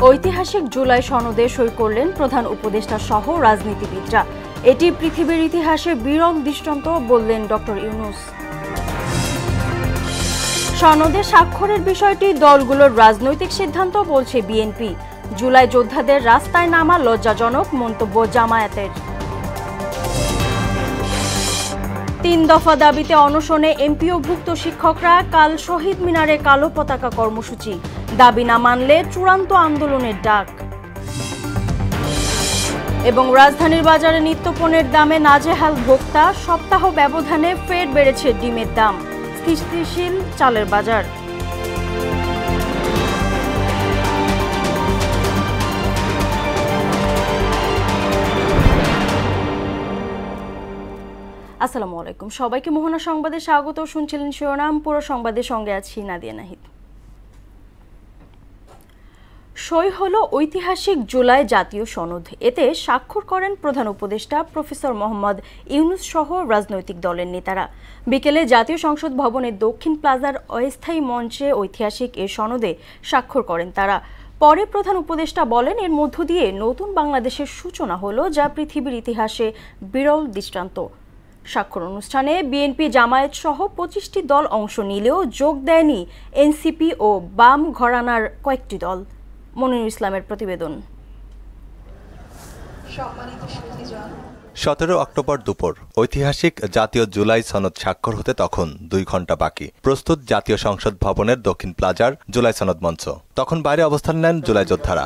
ঐতিহাসিক জুলাই সনদে সই করলেন প্রধান উপদেষ্টা সহ রাজনীতিবিদরা। এটি পৃথিবীর ইতিহাসে বিরল দৃষ্টান্ত বললেন ডক্টর ইউনূস। সনদে স্বাক্ষরের বিষয়টি দলগুলোর রাজনৈতিক সিদ্ধান্ত বলছে বিএনপি। জুলাই যোদ্ধাদের রাস্তায় নামা লজ্জাজনক মন্তব্য জামায়াতের। ৩ দফা দাবিতে অনশনে এমপিওভুক্ত শিক্ষকরা কাল শহীদ মিনারে কালো পতাকা কর্মসূচি। দাবি না মানলে চূড়ান্ত আন্দোলনের ডাক। এবং রাজধানীর বাজারে নিত্যপণ্যের দামে নাজেহাল ভোক্তা। সপ্তাহ ব্যবধানে ফের বেড়েছে ডিমের দাম। স্থিতিশীল চালের বাজার। আসসালামু আলাইকুম, সবাইকে মোহনা সংবাদে স্বাগত। শুনছিলেন শিরোনাম, পুরো সংবাদের সঙ্গে আছি নাদিয়া নাহিদ। সই হলো ঐতিহাসিক জুলাই জাতীয় সনদ। এতে স্বাক্ষর করেন প্রধান উপদেষ্টা প্রফেসর মোহাম্মদ ইউনূস সহ রাজনৈতিক দলের নেতারা। বিকেলে জাতীয় সংসদ ভবনের দক্ষিণ প্লাজার অস্থায়ী মঞ্চে ঐতিহাসিক এ সনদে স্বাক্ষর করেন তারা। পরে প্রধান উপদেষ্টা বলেন, এর মধ্য দিয়ে নতুন বাংলাদেশের সূচনা হলো, যা পৃথিবীর ইতিহাসে বিরল দৃষ্টান্ত। স্বাক্ষর অনুষ্ঠানে বিএনপি, জামায়াত সহ 25টি দল অংশ নিলেও যোগ দেয়নি এনসিপি ও বাম ঘরানার কয়েকটি দল। মনিরুল ইসলামের প্রতিবেদন। 17 অক্টোবর দুপুর ঐতিহাসিক জাতীয় জুলাই সনদ স্বাক্ষর হতে তখন 2 ঘণ্টা বাকি। প্রস্তুত জাতীয় সংসদ ভবনের দক্ষিণ প্লাজার জুলাই সনদ মঞ্চ। তখন বাইরে অবস্থান নেন জুলাই যোদ্ধারা।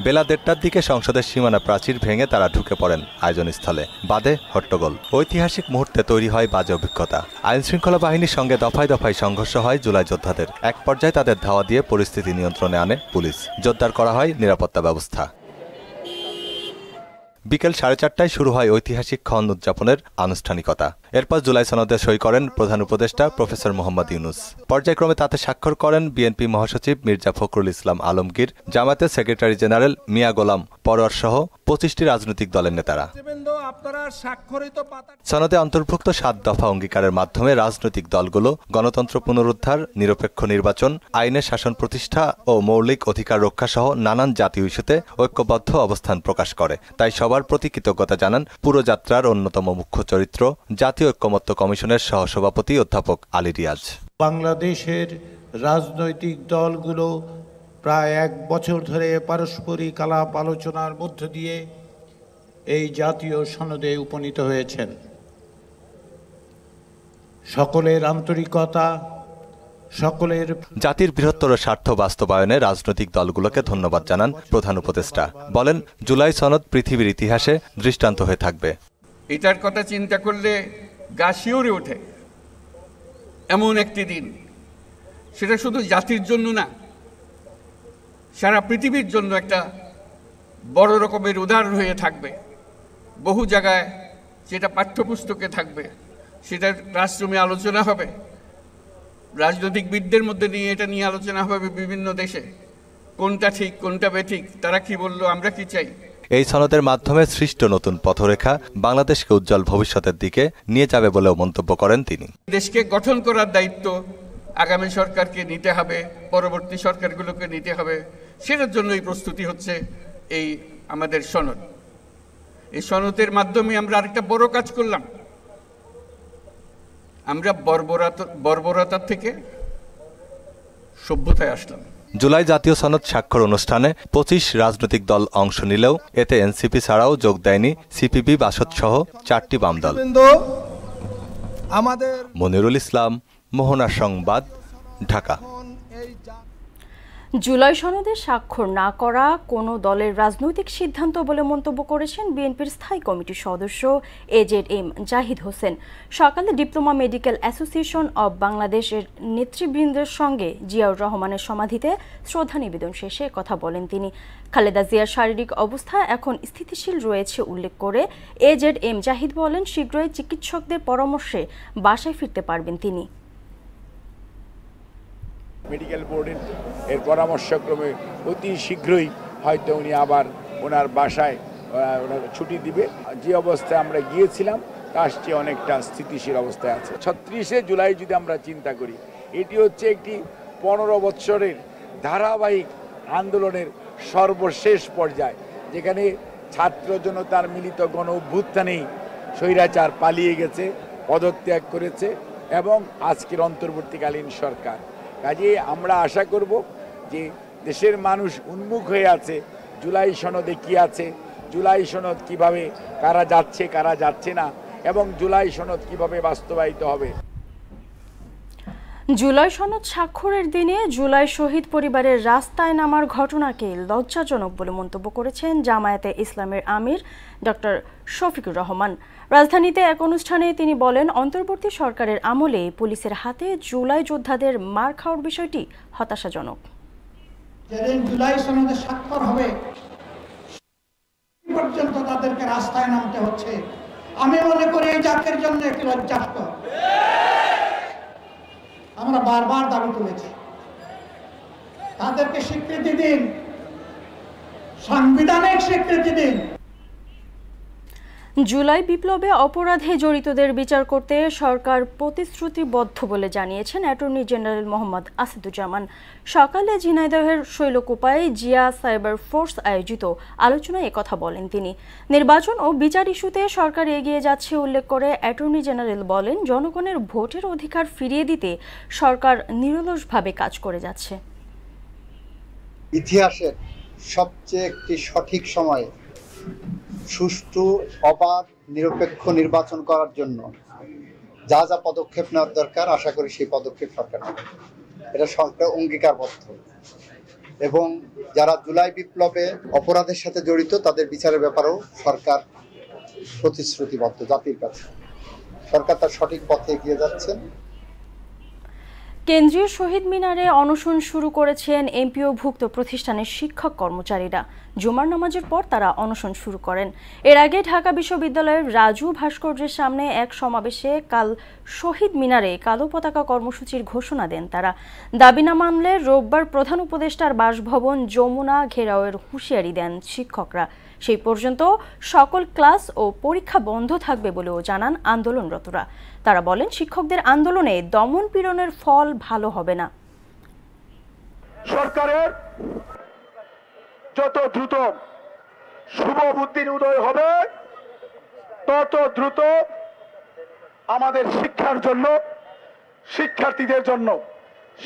বেলা 1:30টার দিকে সংসদের সীমানা প্রাচীর ভেঙে তারা ঢুকে পড়েন আয়োজনস্থলে। বাদে হট্টগোল। ঐতিহাসিক মুহূর্তে তৈরি হয় বাজে অভিজ্ঞতা। আইনশৃঙ্খলা বাহিনীর সঙ্গে দফায় দফায় সংঘর্ষ হয় জুলাই যোদ্ধাদের। এক পর্যায়ে তাদের ধাওয়া দিয়ে পরিস্থিতি নিয়ন্ত্রণে আনে পুলিশ। জোরদার করা হয় নিরাপত্তা ব্যবস্থা। বিকেল 4:30টায় শুরু হয় ঐতিহাসিক ক্ষণ উদযাপনের আনুষ্ঠানিকতা। এরপর জুলাই সনদে সই করেন প্রধান উপদেষ্টা প্রফেসর মোহাম্মদ ইউনূস। পর্যায়ক্রমে তাতে স্বাক্ষর করেন বিএনপি মহাসচিব মির্জা ফখরুল ইসলাম আলমগীর, জামায়াতের সেক্রেটারি জেনারেল মিয়া গোলাম পরোয়ার সহ 25টি রাজনৈতিক দলের নেতারা। সনদে অন্তর্ভুক্ত 7 দফা অঙ্গীকারের মাধ্যমে রাজনৈতিক দলগুলো গণতন্ত্র পুনরুদ্ধার, নিরপেক্ষ নির্বাচন, আইনের শাসন প্রতিষ্ঠা ও মৌলিক অধিকার রক্ষা সহ নানান জাতীয় ইস্যুতে ঐক্যবদ্ধ অবস্থান প্রকাশ করে। তাই সবার প্রতি কৃতজ্ঞতা জানান পুরো যাত্রার অন্যতম মুখ্য চরিত্র জাতীয় ঐক্যমত্য কমিশনের সহসভাপতি অধ্যাপক আলী রিয়াজ। বাংলাদেশের রাজনৈতিক দলগুলো প্রায় 1 বছর ধরে পারস্পরিক আলাপ আলোচনার মধ্য দিয়ে এই জাতীয় সনদে উপনীত হয়েছেন। সকলের আন্তরিকতা, সকলের জাতির বৃহত্তর স্বার্থ বাস্তবায়নে রাজনৈতিক দলগুলোকে ধন্যবাদ জানান প্রধান উপদেষ্টা। বলেন, জুলাই সনদ পৃথিবীর ইতিহাসে দৃষ্টান্ত হয়ে থাকবে। এটার কথা চিন্তা করলে গা শিউরে ওঠে। এমন একটি দিন, সেটা শুধু জাতির জন্য না, সারা পৃথিবীর জন্য একটা বড় রকমের উদাহরণ হয়ে থাকবে। বহু জায়গায় সেটা পাঠ্যপুস্তকে থাকবে, সেটা ক্লাসরুমে আলোচনা হবে, রাজনৈতিকবিদদের মধ্যে নিয়ে এটা নিয়ে আলোচনা হবে বিভিন্ন দেশে। কোনটা ঠিক, কোনটা বেঠিক, তারা কি বললো, আমরা কি চাই। এই সনদের মাধ্যমে সৃষ্ট নতুন পথরেখা বাংলাদেশকে উজ্জ্বল ভবিষ্যতের দিকে নিয়ে যাবে বলেও মন্তব্য করেন তিনি। দেশকে গঠন করার দায়িত্ব আগামী সরকারকে নিতে হবে, পরবর্তী সরকারগুলোকে নিতে হবে। সেটার জন্যই প্রস্তুতি হচ্ছে এই আমাদের সনদ। এই সনদের মাধ্যমে আমরা আরেকটা বড় কাজ করলাম। আমরা বর্বরতা থেকে সভ্যতায় আসলাম। জুলাই জাতীয় সনদ স্বাক্ষর অনুষ্ঠানে 25 রাজনৈতিক দল অংশ নিলেও এতে এনসিপি ছাড়াও যোগ দেয়নি সিপিবি, বাসদ সহ 4টি বাম দল। মনিরুল ইসলাম, মোহনা সংবাদ, ঢাকা। জুলাই সনদে স্বাক্ষর না করা কোনো দলের রাজনৈতিক সিদ্ধান্ত বলে মন্তব্য করেছেন বিএনপির স্থায়ী কমিটির সদস্য এজেড-এম জাহিদ হোসেন। সকালে ডিপ্লোমা মেডিকেল অ্যাসোসিয়েশন অব বাংলাদেশের নেতৃবৃন্দের সঙ্গে জিয়াউর রহমানের সমাধিতে শ্রদ্ধা নিবেদন শেষে কথা বলেন তিনি। খালেদা জিয়ার শারীরিক অবস্থা এখন স্থিতিশীল রয়েছে উল্লেখ করে এজেড-এম জাহিদ বলেন, শীঘ্রই চিকিৎসকদের পরামর্শে বাসায় ফিরতে পারবেন তিনি। মেডিকেল বোর্ডের পরামর্শক্রমে অতি শীঘ্রই হয়তো উনি আবার ওনার বাসায় ওনার ছুটি দিবে। যে অবস্থায় আমরা গিয়েছিলাম তার চেয়ে অনেকটা স্থিতিশীল অবস্থায় আছে। 36শে জুলাই যদি আমরা চিন্তা করি, এটি হচ্ছে একটি 15 বছরের ধারাবাহিক আন্দোলনের সর্বশেষ পর্যায়ে, যেখানে ছাত্র জনতার মিলিত গণ অভ্যুত্থানেই স্বৈরাচার পালিয়ে গেছে, পদত্যাগ করেছে এবং আজকের অন্তর্বর্তীকালীন সরকার। কাজেই আমরা আশা করব যে দেশের মানুষ উন্মুখ হয়ে আছে জুলাই সনদে কি আছে, জুলাই সনদ কিভাবে কারা যাচ্ছে কারা যাচ্ছে না, এবং জুলাই সনদ কিভাবে বাস্তবায়িত হবে। জুলাই সনদ স্বাক্ষরের দিনে জুলাই শহীদ পরিবারের রাস্তায় নামার ঘটনাকে লজ্জাজনক বলে মন্তব্য করেছেন জামায়াতে ইসলামের আমির ডক্টর শফিকুর রহমান। রাজধানীতে এক অনুষ্ঠানে তিনি বলেন, অন্তর্বর্তী সরকারের আমলে পুলিশের হাতে জুলাই যোদ্ধাদের মার খাওয়ার বিষয়টি হতাশাজনক। যেদিন জুলাই সনদে স্বাক্ষর হবে পর্যন্ত তাদেরকে রাস্তায় নামতে হচ্ছে। আমি মনে করি এই জাতির জন্য একটি লজ্জাস্কর। আমরা বারবার দাবি তুলেছি, তাদেরকে স্বীকৃতি দিন, সাংবিধানিক স্বীকৃতি দিন। জুলাই বিপ্লবে অপরাধে জড়িতদের বিচার করতে সরকার প্রতিশ্রুতিবদ্ধ বলে জানিয়েছেন অ্যাটর্নি জেনারেল মোহাম্মদ আসাদুজ্জামান। সকালে ঝিনাইদহের শৈলকুপায় জিয়া সাইবার ফোর্স আয়োজিত আলোচনায় একথা বলেন তিনি। নির্বাচন ও বিচার ইস্যুতে সরকার এগিয়ে যাচ্ছে উল্লেখ করে অ্যাটর্নি জেনারেল বলেন, জনগণের ভোটের অধিকার ফিরিয়ে দিতে সরকার নিরলসভাবে কাজ করে যাচ্ছে। ইতিহাসের সবচেয়ে একটি সঠিক সময়ে সুষ্ঠু, অবাধ, নিরপেক্ষ নির্বাচন করার জন্য যা যা পদক্ষেপ নেওয়ার দরকার, আশা করি সেই পদক্ষেপ সরকার নেবে। এটা সরকার অঙ্গীকারবদ্ধ এবং যারা জুলাই বিপ্লবে অপরাধের সাথে জড়িত তাদের বিচারের ব্যাপারেও সরকার প্রতিশ্রুতিবদ্ধ জাতির কাছে। সরকার তার সঠিক পথে এগিয়ে যাচ্ছেন। কেন্দ্রীয় শহীদ মিনারে অনশন শুরু করেছেন এমপিওভুক্ত প্রতিষ্ঠানের শিক্ষক কর্মচারীরা। জুমার নামাজের পর তারা অনশন শুরু করেন। এর আগে ঢাকা বিশ্ববিদ্যালয়ের রাজু ভাস্কর্যের সামনে এক সমাবেশে কাল শহীদ মিনারে কালো পতাকা কর্মসূচির ঘোষণা দেন তারা। দাবি না মানলে রোববার প্রধান উপদেষ্টার বাসভবন যমুনা ঘেরাওয়ের হুঁশিয়ারি দেন শিক্ষকরা। সেই পর্যন্ত সকল ক্লাস ও পরীক্ষা বন্ধ থাকবে বলেও জানান আন্দোলনরতরা। তারা বলেন, শিক্ষকদের আন্দোলনে দমন পীড়নের ফল ভালো হবে না। সরকারের যত দ্রুত শুভ বুদ্ধির উদয় হবে তত দ্রুত আমাদের শিক্ষার জন্য, শিক্ষার্থীদের জন্য,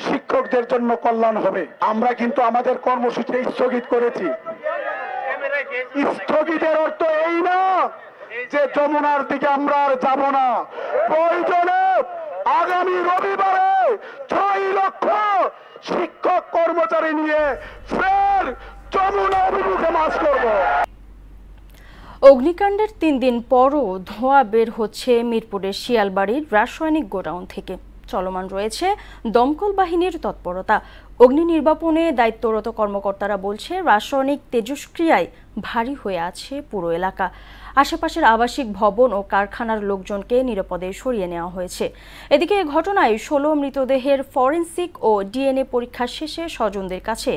শিক্ষকদের জন্য কল্যাণ হবে। আমরা কিন্তু আমাদের কর্মসূচি স্থগিত করেছি। স্থগিতের অর্থ এই না যে যমুনার দিকে আমরা আর যাব না। প্রয়োজনে আগামী রবিবারে 6 লক্ষ শিক্ষক কর্মচারী নিয়ে ফের যমুনা অভিমুখে মার্চ করব। অগ্নিকাণ্ডের 3 দিন পরও ধোঁয়া বের হচ্ছে মিরপুরের শিয়ালবাড়ির রাসায়নিক গোডাউন থেকে। চলমান রয়েছে দমকল বাহিনীর তৎপরতা। অগ্নি নির্বাপনে দায়িত্বরত কর্মকর্তারা বলছে, রাসায়নিক তেজস্ক্রিয়ায় ভারী হয়ে আছে পুরো এলাকা। আশেপাশের আবাসিক ভবন ও কারখানার লোকজনকে নিরাপদে সরিয়ে নেওয়া হয়েছে। এদিকে এ ঘটনায় 16 মৃতদেহের ফরেনসিক ও ডিএনএ পরীক্ষা শেষে স্বজনদের কাছে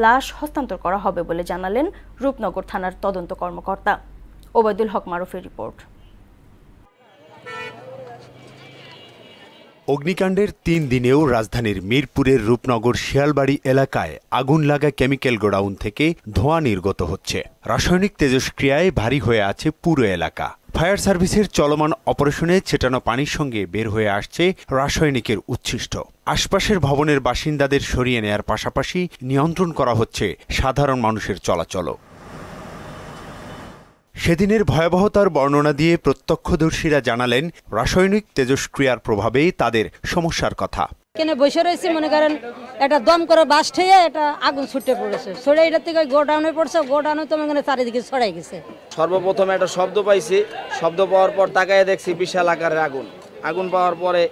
লাশ হস্তান্তর করা হবে বলে জানালেন রূপনগর থানার তদন্ত কর্মকর্তা। ওবায়দুল হক মারুফের রিপোর্ট। অগ্নিকাণ্ডের 3 দিনেও রাজধানীর মিরপুরের রূপনগর শিয়ালবাড়ি এলাকায় আগুন লাগা কেমিক্যাল গোডাউন থেকে ধোঁয়া নির্গত হচ্ছে। রাসায়নিক তেজস্ক্রিয়ায় ভারী হয়ে আছে পুরো এলাকা। ফায়ার সার্ভিসের চলমান অপারেশনে ছেটানো পানির সঙ্গে বের হয়ে আসছে রাসায়নিকের উচ্ছিষ্ট। আশপাশের ভবনের বাসিন্দাদের সরিয়ে নেয়ার পাশাপাশি নিয়ন্ত্রণ করা হচ্ছে সাধারণ মানুষের চলাচলও। সেদিনের ভয়াবহতার বর্ণনা দিয়ে প্রত্যক্ষদর্শীরা জানালেন, রাসায়নিক তেজস্ক্রিয়ার প্রভাবেই তাদের সমস্যার কথা। এখানে বসে রয়েছি, মনে করেন একটা দম করে বাস ঠেয়ে এটা আগুন ছুটে পড়েছে। ছড়ে এটা থেকে গোডাউনে পড়ছে, গোডাউনে তো মানে চারিদিকে ছড়াই গেছে। সর্বপ্রথম একটা শব্দ পাইছি, শব্দ পাওয়ার পর তাকায় দেখছি বিশাল আকারের আগুন। আগুন পাওয়ার পরে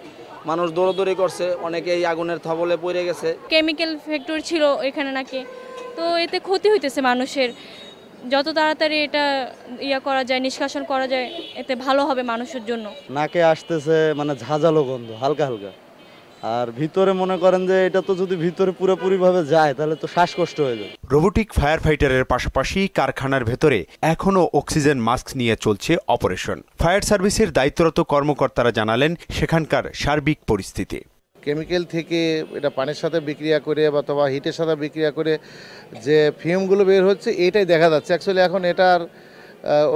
মানুষ দৌড়দৌড়ি করছে, অনেকে এই আগুনের থবলে পড়ে গেছে। কেমিক্যাল ফ্যাক্টরি ছিল এখানে নাকি, তো এতে ক্ষতি হইতেছে মানুষের। যত তাড়াতাড়ি এটা করা যায়, নিষ্কাশন করা যায়, এতে ভালো হবে মানুষের জন্য। নাকে আসতেছে মানে ঝাঁঝালো গন্ধ হালকা হালকা, আর ভিতরে মনে করেন যে এটা তো যদি ভিতরে পুরোপুরি ভাবে যায় তাহলে তো শ্বাসকষ্ট হয়ে যাবে। রোবোটিক ফায়ার ফাইটারের পাশাপাশি কারখানার ভেতরে এখনও অক্সিজেন মাস্ক নিয়ে চলছে অপারেশন। ফায়ার সার্ভিসের দায়িত্বরত কর্মকর্তারা জানালেন, সেখানকার সার্বিক পরিস্থিতি কেমিক্যাল থেকে এটা পানির সাথে বিক্রিয়া করে অথবা হিটের সাথে বিক্রিয়া করে যে ফিউমগুলো বের হচ্ছে এটাই দেখা যাচ্ছে। অ্যাকচুয়ালি এখন এটার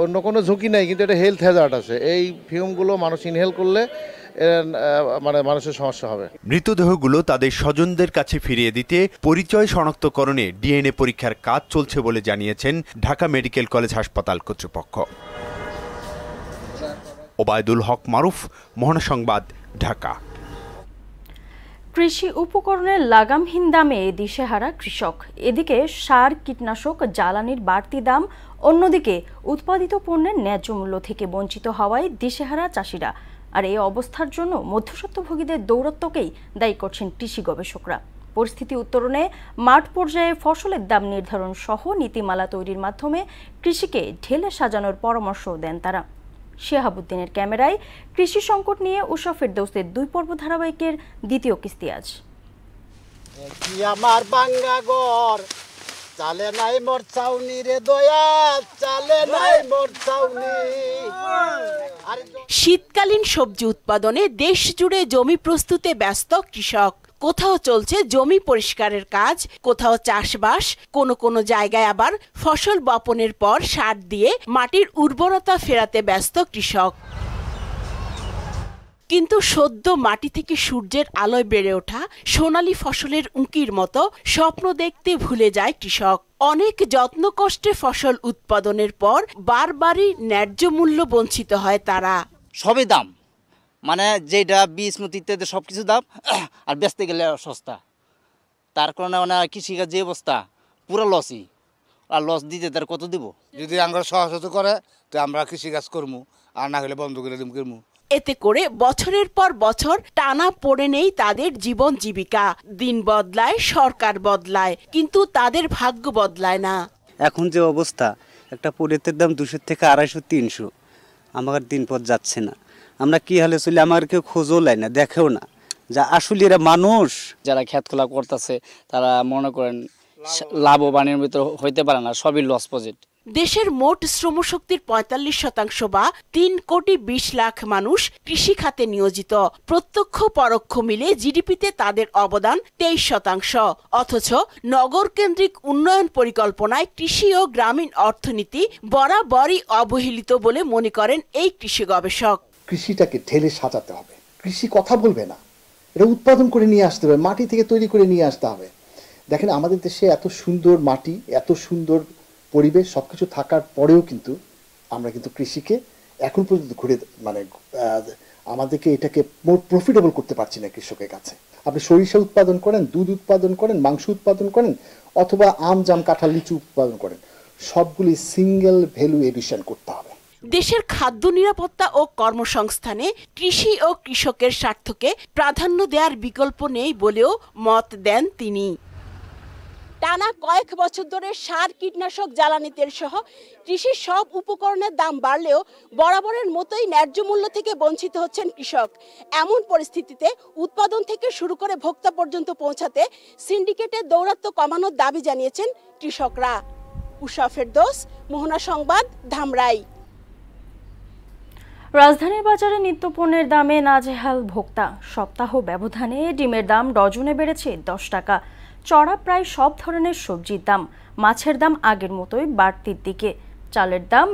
অন্য কোনো ঝুঁকি নাই, কিন্তু এটা হেলথ হ্যাজার্ড আছে। এই ফিউমগুলো মানুষ ইনহেল করলে মানে মানুষের সমস্যা হবে। মৃতদেহগুলো তাদের স্বজনদের কাছে ফিরিয়ে দিতে পরিচয় শনাক্তকরণে ডিএনএ পরীক্ষার কাজ চলছে বলে জানিয়েছেন ঢাকা মেডিকেল কলেজ হাসপাতাল কর্তৃপক্ষ। ওবায়দুল হক মারুফ, মোহনা সংবাদ, ঢাকা। কৃষি উপকরণের লাগামহীন দামে দিশেহারা কৃষক। এদিকে সার, কীটনাশক, জ্বালানির বাড়তি দাম, অন্যদিকে উৎপাদিত পণ্যের ন্যায্য মূল্য থেকে বঞ্চিত হওয়ায় দিশেহারা চাষিরা। আর এই অবস্থার জন্য মধ্যস্বত্বভোগীদের দৌরাত্ম্যকেই দায়ী করছেন কৃষি গবেষকরা। পরিস্থিতি উত্তরণে মাঠ পর্যায়ে ফসলের দাম নির্ধারণ সহ নীতিমালা তৈরির মাধ্যমে কৃষিকে ঢেলে সাজানোর পরামর্শ দেন তারা। শিহাবুদ্দিনের ক্যামেরায় কৃষি সংকট নিয়ে উষা ফেরদৌসের 2 পর্ব ধারাবাহিকের দ্বিতীয় কিস্তি আজ। আমার বাঙ্গা ঘর চালে নাই মোর চাউনি রে দয়া, চালে নাই মোর চাউনি। শীতকালীন সবজি উৎপাদনে দেশ জুড়ে জমি প্রস্তুতে ব্যস্ত কৃষক। কোথাও চলছে জমি পরিষ্কারের কাজ, কোথাও চাষবাস, কোনো জায়গায় আবার ফসল বপনের পর সার দিয়ে মাটির উর্বরতা ফেরাতে ব্যস্ত কৃষক। কিন্তু সদ্য মাটি থেকে সূর্যের আলোয় বেড়ে ওঠা সোনালী ফসলের উঁকির মতো স্বপ্ন দেখতে ভুলে যায় কৃষক। অনেক যত্ন কষ্টে ফসল উৎপাদনের পর বারবারই ন্যায্য মূল্য বঞ্চিত হয় তারা। সবই দাম, মানে যেটা বীজ মতো ইত্যাদি সব কিছু দাম, আর বেচতে গেলে সস্তা। তার কারণে মানে কৃষিকাজ যে অবস্থা পুরো লসই, আর লস দিতে তার কত দিব? যদি আমরা সহযোগিতা করে তো আমরা কৃষিকাজ করবো, আর না হলে বন্ধ করে দিম করবো। এতে করে বছরের পর বছর টানা পড়ে নেই তাদের জীবন জীবিকা। দিন বদলায়, সরকার বদলায়, কিন্তু তাদের ভাগ্য বদলায় না। এখন যে অবস্থা, একটা পরিতের দাম 200 থেকে 250, 300, আমার দিন পথ যাচ্ছে না। আমরা কি হালে চলি, আমার কেউ খোঁজও লাই না, দেখেও না যা আসলে এরা মানুষ। যারা খেত খোলা করতেছে তারা মনে করেন লাভবানের ভিতর হইতে পারে না, সবই লস প্রজেক্ট। দেশের মোট শ্রমশক্তির 45% বা 3,20,00,000 মানুষ কৃষি খাতে নিয়োজিত। প্রত্যক্ষ পরোক্ষ মিলে জিডিপিতে তাদের অবদান 23%। অথচ নগর কেন্দ্রিক উন্নয়ন পরিকল্পনায় কৃষি ও গ্রামীণ অর্থনীতি বরাবরই অবহেলিত বলে মনে করেন এই কৃষি গবেষক। কৃষিটাকে ঢেলে সাজাতে হবে। কৃষি কথা বলবে না, এটা উৎপাদন করে নিয়ে আসতে হবে, মাটি থেকে তৈরি করে নিয়ে আসতে হবে। দেখেন আমাদের দেশে এত সুন্দর মাটি, এত সুন্দর পরিবেশ সবকিছু থাকার পরেও কিন্তু আমরা কিন্তু কৃষিকে এখন পর্যন্ত ঘুরে আমাদেরকে এটাকে মোর প্রফিটেবল করতে পারছি না কৃষকের কাছে। আপনি সরিষা উৎপাদন করেন, দুধ উৎপাদন করেন, মাংস উৎপাদন করেন, অথবা আম, জাম, কাঁঠাল, লিচু উৎপাদন করেন, সবগুলি সিঙ্গেল ভ্যালু এডিশন করতে হবে। দেশের খাদ্য নিরাপত্তা ও কর্মসংস্থানে কৃষি ও কৃষকের স্বার্থকে প্রাধান্য দেওয়ার বিকল্প নেই বলেও মত দেন তিনি। টানা কয়েক বছর ধরে সার, কীটনাশক, জ্বালানি তেল সহ কৃষির সব উপকরণের দাম বাড়লেও বরাবরের মতোই ন্যায্য মূল্য থেকে বঞ্চিত হচ্ছেন কৃষক। এমন পরিস্থিতিতে উৎপাদন থেকে শুরু করে ভোক্তা পর্যন্ত পৌঁছাতে সিন্ডিকেটের দৌরাত্ম্য কমানোর দাবি জানিয়েছেন কৃষকরা। উষা ফেরদৌস, মোহনা সংবাদ, ধামরাই। রাজধানীর বাজারে নিত্যপণ্যের দামে নাজেহাল ভোক্তা। সপ্তাহ ব্যবধানে ডিমের দাম ডজনে বেড়েছে 10 টাকা। চড়া প্রায় সব ধরনের সবজির দাম। মাছের দাম আগের মতোই বাড়তির দিকে। চালের দাম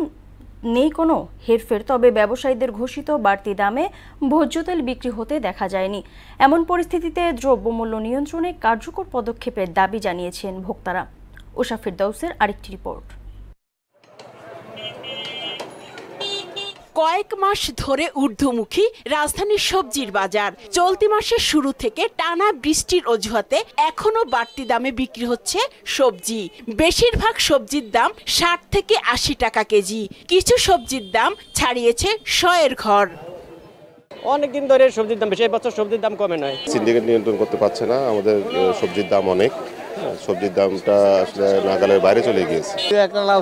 নেই কোনো হেরফের, তবে ব্যবসায়ীদের ঘোষিত বাড়তি দামে ভোজ্য তেল বিক্রি হতে দেখা যায়নি। এমন পরিস্থিতিতে দ্রব্যমূল্য নিয়ন্ত্রণে কার্যকর পদক্ষেপের দাবি জানিয়েছেন ভোক্তারা। উষা ফেরদৌসের আরেকটি রিপোর্ট। কয়েক মাস ধরে ঊর্ধ্বমুখী রাজধানীর সবজির বাজার। চলতি মাসের শুরু থেকে টানা বৃষ্টির অজুহাতে এখনো বাড়তি দামে বিক্রি হচ্ছে সবজি। বেশিরভাগ সবজির দাম 60 থেকে 80 টাকা কেজি। কিছু সবজির দাম ছাড়িয়েছে 100-এর ঘর। অনেকদিন ধরে সবজির দাম বেশি, বছর সবজির দাম কমে নয়। সিন্ডিকেট নিয়ন্ত্রণ করতে পারছে না, আমাদের সবজির দাম অনেক, সবজির দামটা আসলে নাগালের বাইরে চলে গিয়েছে। একটা লাউ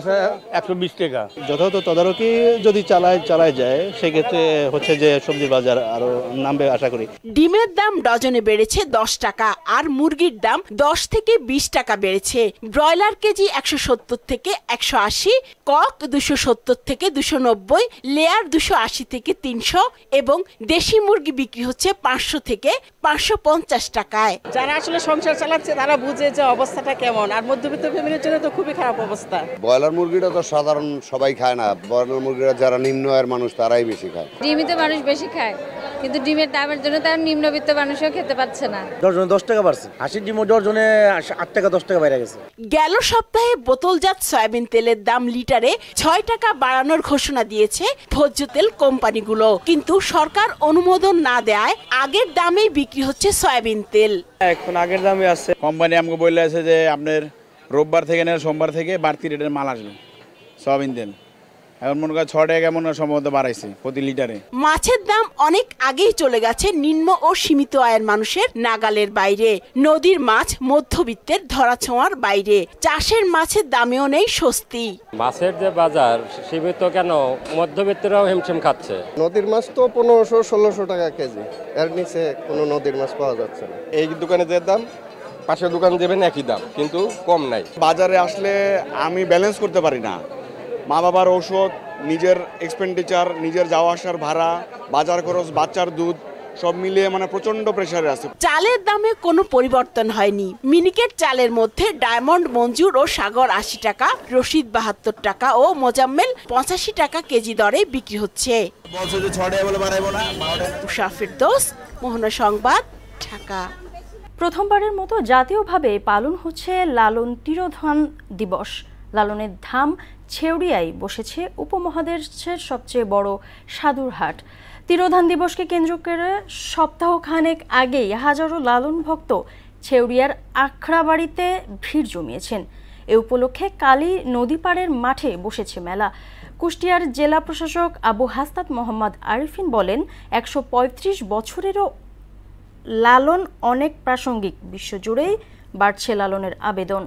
120 টাকা। যথাযথ তদারকি যদি চালায় যায় সেক্ষেত্রে হচ্ছে যে সবজির বাজার আরো নামবে আশা করি। ডিমের দাম ডজনে বেড়েছে 10 টাকা আর মুরগির দাম 10 থেকে 20 টাকা বেড়েছে। ব্রয়লার কেজি 170 থেকে 180, কক 270 থেকে 290, লেয়ার 280 থেকে 300 এবং দেশি মুরগি বিক্রি হচ্ছে 500 থেকে 550 টাকায়। যারা আসলে সংসার চালাচ্ছে তারা বুঝে যে অবস্থাটা কেমন, আর মধ্যবিত্ত ফ্যামিলির জন্য তো খুবই খারাপ অবস্থা। ব্রয়লার মুরগিটা তো সাধারণ সবাই খায় না, ব্রয়লার মুরগিটা যারা নিম্ন আয়ের মানুষ তারাই বেশি খায়। ডিমই তো মানুষ বেশি খায়, কিন্তু ডিমের দামের জন্য তার নিম্নবিত্ত মানুষও খেতে পাচ্ছে না। ডজনে 10 টাকা বাড়ছে, হাঁসের ডিমও ডজনে 8 টাকা 10 টাকা বেড়ে গেছে। গেল সপ্তাহে বোতলজাত সয়াবিন তেলের দাম লিটারে 6 টাকা বাড়ানোর ঘোষণা দিয়েছে ভোজ্য তেল কোম্পানিগুলো, কিন্তু সরকার অনুমোদন না দেয় আগের দামেই বিক্রি হচ্ছে সয়াবিন তেল। এখন আগের দামে আছে। কোম্পানি আমাকে বলে আছে যে আপনার রোববার থেকে না সোমবার থেকে বাড়তি রেটের মাল আসবে সয়াবিন তেল। এখন মনে করেন 6 টাকা মনে সম্ভবত বাড়াইছে প্রতি লিটারে। মাছের দাম অনেক আগেই চলে গেছে নিম্ন ও সীমিত আয়ের মানুষের নাগালের বাইরে। নদীর মাছ মধ্যবিত্তের ধরাছোঁয়ার বাইরে। চাষের মাছের দামেও নেই স্বস্তি। মাছের যে বাজার সীমিত কেন, মধ্যবিত্তরাও হিমশিম খাচ্ছে। নদীর মাছ তো 1500-1600 টাকা কেজি, এর নিচে কোনো নদীর মাছ পাওয়া যাচ্ছে না। এই দোকানে যে দাম, পাশের দোকান যাবেন একই দাম, কিন্তু কম নাই। বাজারে আসলে আমি ব্যালেন্স করতে পারি না। মা বাবার ঔষধ, নিজের এক্সপেন্ডিচার, নিজের যাওয়া আসার ভাড়া, বাজার খরচ, বাচ্চার দুধ সব মিলিয়ে মানে প্রচন্ড প্রেসারে আছে। চালের দামে কোনো পরিবর্তন হয়নি। মিনিকেট চালের মধ্যে ডায়মন্ড, মঞ্জুর ও সাগর 80 টাকা, রশিদ 72 টাকা ও মোজাম্মেল 85 টাকা কেজি দরে বিক্রি হচ্ছে। উষা ফিরদৌস, মোহনা সংবাদ, ঢাকা। প্রথমবারের মতো জাতীয়ভাবে পালন হচ্ছে লালন তিরোধান দিবস। লালনের ধাম ছেউরিয়ায় বসেছে উপমহাদেশের সবচেয়ে বড় সাধুর হাট। তিরোধান দিবসকে কেন্দ্র করে সপ্তাহখানেক আগেই হাজারো লালন ভক্ত ছেউরিয়ার আখড়াবাড়িতে ভিড় জমিয়েছেন। এ উপলক্ষে কালী নদী পাড়ের মাঠে বসেছে মেলা। কুষ্টিয়ার জেলা প্রশাসক আবু হাসনাত মোহাম্মদ আরিফিন বলেন, 135 বছরেরও লালন অনেক প্রাসঙ্গিক। বিশ্বজুড়েই বাড়ছে লালনের আবেদন।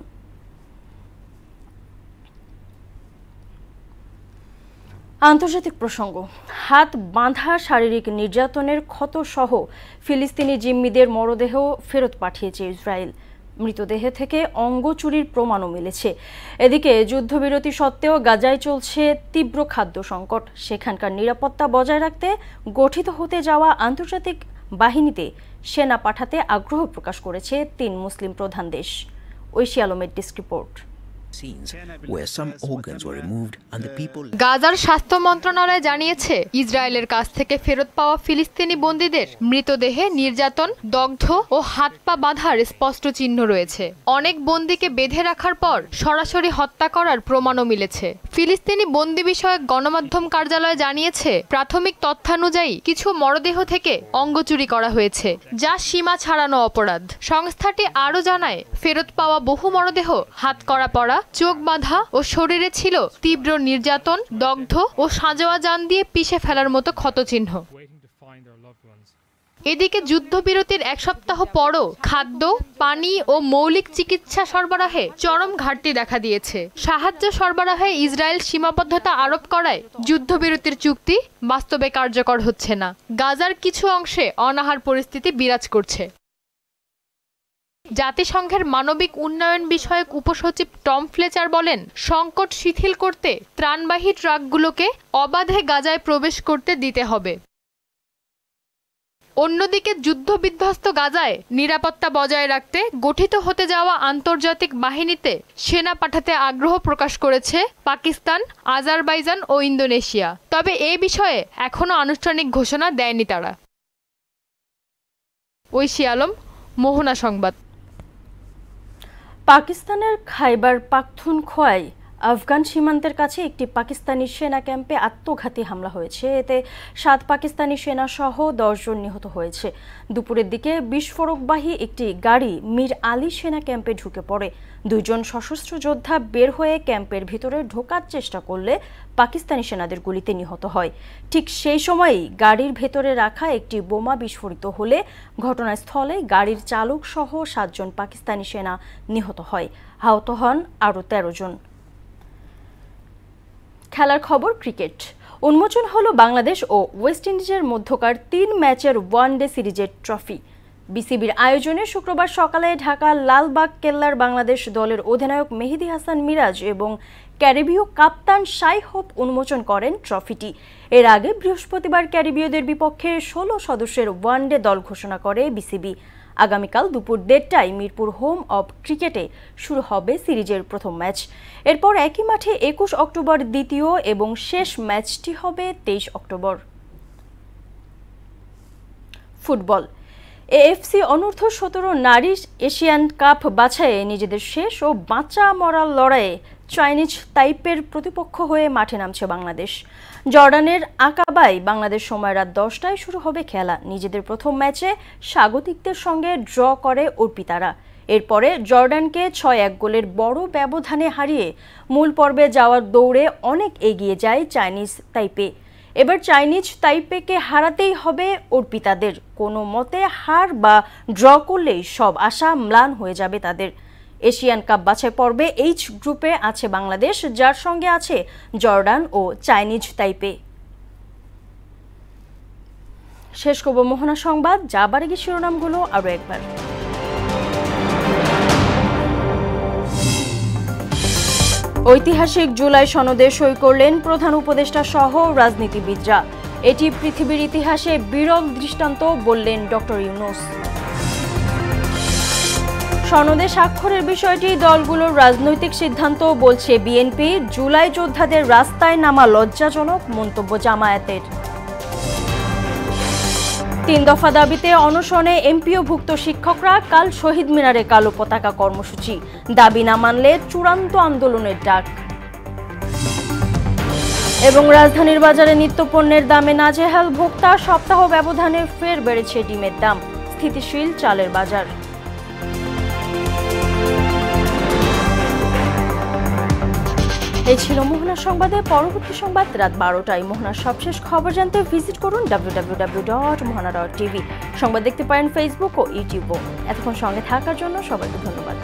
আন্তর্জাতিক প্রসঙ্গ। হাত বাঁধা শারীরিক নির্যাতনের ক্ষতসহ ফিলিস্তিনি জিম্মিদের মরদেহ ফেরত পাঠিয়েছে ইসরায়েল। মৃতদেহ থেকে অঙ্গ চুরির প্রমাণও মিলেছে। এদিকে যুদ্ধবিরতি সত্ত্বেও গাজায় চলছে তীব্র খাদ্য সংকট। সেখানকার নিরাপত্তা বজায় রাখতে গঠিত হতে যাওয়া আন্তর্জাতিক বাহিনীতে সেনা পাঠাতে আগ্রহ প্রকাশ করেছে 3 মুসলিম প্রধান দেশ। ঐশী আলমের ডেস্ক রিপোর্ট। গাজার স্বাস্থ্য মন্ত্রণালয় জানিয়েছে, ইসরায়েলের কাছ থেকে ফেরত পাওয়া ফিলিস্তিনি বন্দীদের মৃতদেহে নির্যাতন, দগ্ধ ও হাত পা বাঁধার স্পষ্ট চিহ্ন রয়েছে। অনেক বন্দীকে বেঁধে রাখার পর সরাসরি হত্যা করার প্রমাণও মিলেছে। ফিলিস্তিনি বন্দী বিষয়ক গণমাধ্যম কার্যালয় জানিয়েছে, প্রাথমিক তথ্যানুযায়ী কিছু মরদেহ থেকে অঙ্গ চুরি করা হয়েছে, যা সীমা ছাড়ানো অপরাধ। সংস্থাটি আরও জানায়, ফেরত পাওয়া বহু মরদেহ হাত করা পড়া, চোখ বাঁধা ও শরীরে ছিল তীব্র নির্যাতন, দগ্ধ ও সাঁজোয়া যান দিয়ে পিষে ফেলার মতো ক্ষতচিহ্ন। এদিকে যুদ্ধবিরতির 1 সপ্তাহ পরও খাদ্য, পানি ও মৌলিক চিকিৎসা সরবরাহে চরম ঘাটতি দেখা দিয়েছে। সাহায্য সরবরাহে ইসরায়েল সীমাবদ্ধতা আরোপ করায় যুদ্ধবিরতির চুক্তি বাস্তবে কার্যকর হচ্ছে না। গাজার কিছু অংশে অনাহার পরিস্থিতি বিরাজ করছে। জাতিসংঘের মানবিক উন্নয়ন বিষয়ক উপসচিব টম ফ্লেচার বলেন, সংকট শিথিল করতে ত্রাণবাহী ট্রাকগুলোকে অবাধে গাজায় প্রবেশ করতে দিতে হবে। অন্যদিকে যুদ্ধবিধ্বস্ত গাজায় নিরাপত্তা বজায় রাখতে গঠিত হতে যাওয়া আন্তর্জাতিক বাহিনীতে সেনা পাঠাতে আগ্রহ প্রকাশ করেছে পাকিস্তান, আজারবাইজান ও ইন্দোনেশিয়া। তবে এ বিষয়ে এখনও আনুষ্ঠানিক ঘোষণা দেয়নি তারা। ঐশী আলম, মোহনা সংবাদ। পাকিস্তানের খাইবার পাখতুনখোয়ায় আফগান সীমান্তের কাছে একটি পাকিস্তানি সেনা ক্যাম্পে আত্মঘাতী হামলা হয়েছে। এতে 7 পাকিস্তানি সেনা সহ 10 জন নিহত হয়েছে। দুপুরের দিকে বিস্ফোরকবাহী একটি গাড়ি মীর আলী সেনা ক্যাম্পে ঢুকে পড়ে। 2 জন সশস্ত্র যোদ্ধা বের হয়ে ক্যাম্পের ভিতরে ঢোকার চেষ্টা করলে পাকিস্তানি সেনাদের গুলিতে নিহত হয়। ঠিক সেই সময়ই গাড়ির ভেতরে রাখা একটি বোমা বিস্ফোরিত হলে ঘটনাস্থলে গাড়ির চালক সহ 7 জন পাকিস্তানি সেনা নিহত হয়। আহত হন আরও 13 জন। খেলার খবর ক্রিকেট। উন্মোচন হলো বাংলাদেশ ও ওয়েস্ট ইন্ডিজের মধ্যকার 3 ম্যাচের ওয়ানডে সিরিজের ট্রফি। বিসিবির আয়োজনে শুক্রবার সকালে ঢাকার লালবাগ কেল্লার বাংলাদেশ দলের অধিনায়ক মেহেদী হাসান মিরাজ এবং ক্যারিবীয় কাপ্তান শাই হোপ উন্মোচন করেন ট্রফিটি। এর আগে বৃহস্পতিবার ক্যারিবীয়দের বিপক্ষে 16 সদস্যের ওয়ানডে দল ঘোষণা করে বিসিবি। আগামীকাল দুপুর 1:30টায় মিরপুর হোম অব ক্রিকেটে শুরু হবে সিরিজের প্রথম ম্যাচ। এরপর একই মাঠে 21 অক্টোবর দ্বিতীয় এবং শেষ ম্যাচটি হবে 23 অক্টোবর। ফুটবল। এএফসি অনূর্ধ্ব-17 নারী এশিয়ান কাপ বাছাইয়ে নিজেদের শেষ ও বাঁচা মরার লড়াইয়ে চাইনিজ তাইপের প্রতিপক্ষ হয়ে মাঠে নামছে বাংলাদেশ। জর্ডানের আকাবায় বাংলাদেশ সময় রাত 10টায় শুরু হবে খেলা। নিজেদের প্রথম ম্যাচে স্বাগতিকদের সঙ্গে ড্র করে অর্পিতারা। এরপরে জর্ডানকে 6-1 গোলের বড় ব্যবধানে হারিয়ে মূল পর্বে যাওয়ার দৌড়ে অনেক এগিয়ে যায় চাইনিজ তাইপে। এবার চাইনিজ তাইপেকে হারাতেই হবে অর্পিতাদের। কোনো মতে হার বা ড্র করলেই সব আশা ম্লান হয়ে যাবে তাদের। এশিয়ান কাপ বাছাই পর্বে এইচ গ্রুপে আছে বাংলাদেশ, যার সঙ্গে আছে জর্ডান ও চাইনিজ তাইপে। শেষ করব মোহনা সংবাদ। যাবার আগে শিরোনামগুলো আরও একবার। ঐতিহাসিক জুলাই সনদে সই করলেন প্রধান উপদেষ্টা সহ রাজনীতিবিদরা। এটি পৃথিবীর ইতিহাসে বিরল দৃষ্টান্ত বললেন ডক্টর ইউনূস। সনদে স্বাক্ষরের বিষয়টি দলগুলোর রাজনৈতিক সিদ্ধান্ত বলছে বিএনপি। জুলাই যোদ্ধাদের রাস্তায় নামা লজ্জাজনক মন্তব্য জামায়াতের। 3 দফা দাবিতে অনশনে এমপিওভুক্ত শিক্ষকরা, কাল শহীদ মিনারে কালো পতাকা কর্মসূচি। দাবি না মানলে চূড়ান্ত আন্দোলনের ডাক। এবং রাজধানীর বাজারে নিত্যপণ্যের দামে নাজেহাল ভোক্তা, সপ্তাহ ব্যবধানে ফের বেড়েছে ডিমের দাম। স্থিতিশীল চালের বাজার। এই ছিল মোহনা সংবাদে। পরবর্তী সংবাদ রাত 12টায়। মোহনার সবশেষ খবর জানতে ভিজিট করুন www.mohana.tv। সংবাদ দেখতে পারেন ফেসবুক ও ইউটিউবও। এতক্ষণ সঙ্গে থাকার জন্য সবাইকে ধন্যবাদ।